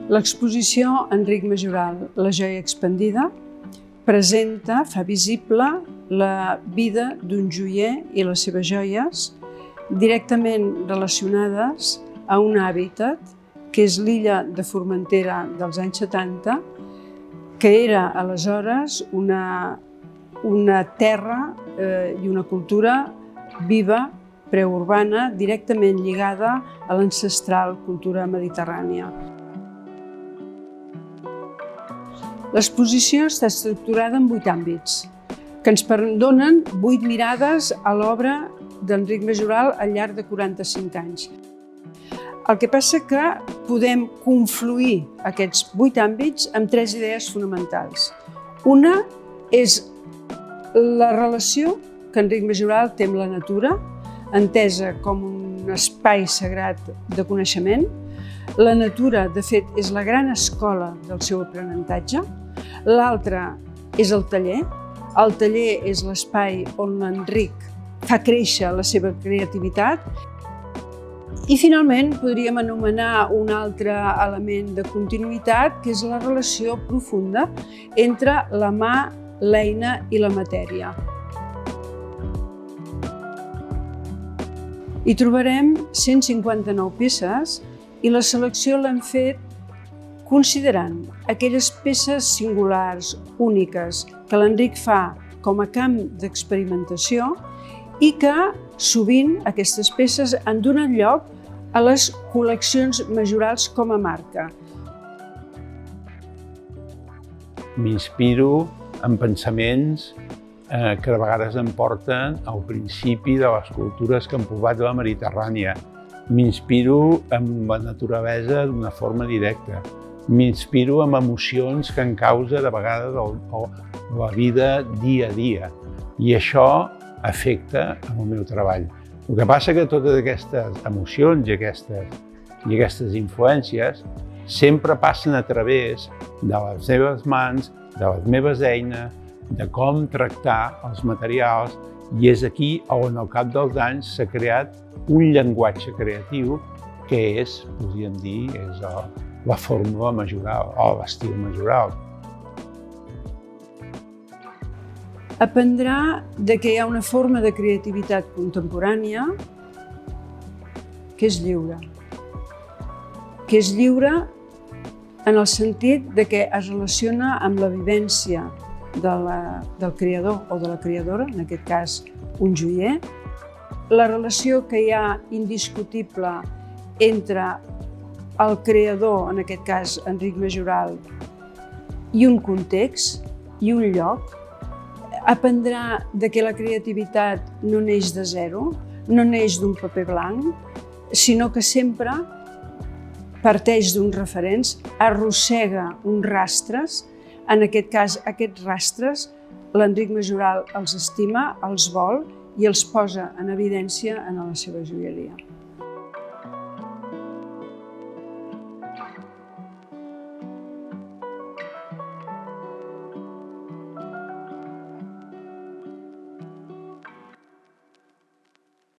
L'exposició Enric Majoral, la joia expandida, presenta, fa visible la vida d'un joier i les seves joies directament relacionades a un hàbitat que és l'illa de Formentera dels anys 70, que era aleshores una terra i una cultura viva, preurbana, directament lligada a l'ancestral cultura mediterrània. L'exposició està estructurada en 8 àmbits, que ens donen 8 mirades a l'obra d'Enric Majoral al llarg de 45 anys. El que passa que podem confluir aquests 8 àmbits amb 3 idees fonamentals. Una és la relació que Enric Majoral té amb la natura, entesa com un espai sagrat de coneixement. La natura, de fet, és la gran escola del seu aprenentatge. L'altre és el taller. El taller és l'espai on l'Enric fa créixer la seva creativitat. I finalment podríem anomenar un altre element de continuïtat, que és la relació profunda entre la mà, l'eina i la matèria. Hi trobarem 159 peces i la selecció l'hem fet considerant aquelles peces singulars, úniques, que l'Enric fa com a camp d'experimentació i que sovint aquestes peces han donat lloc a les col·leccions Majorals com a marca. M'inspiro en pensaments que de vegades em porten al principi de les cultures que han poblat la Mediterrània. M'inspiro en la naturalesa d'una forma directa. M'inspiro en emocions que em causa de vegades la vida dia a dia. I això afecta el meu treball. El que passa que totes aquestes emocions i aquestes influències sempre passen a través de les meves mans, de les meves eines, de com tractar els materials, i és aquí on al cap dels anys s'ha creat un llenguatge creatiu que és, podríem dir, és la fórmula Majoral o l'estil Majoral. Aprendrà que hi ha una forma de creativitat contemporània que és lliure. Que és lliure en el sentit que es relaciona amb la vivència del creador o de la creadora, en aquest cas un joier. La relació que hi ha indiscutible entre el creador, en aquest cas Enric Majoral, i un context i un lloc. Aprendrà que la creativitat no neix de zero, no neix d'un paper blanc, sinó que sempre parteix d'uns referents, arrossega uns rastres. En aquest cas, aquests rastres, l'Enric Majoral els estima, els vol i els posa en evidència en la seva joieria.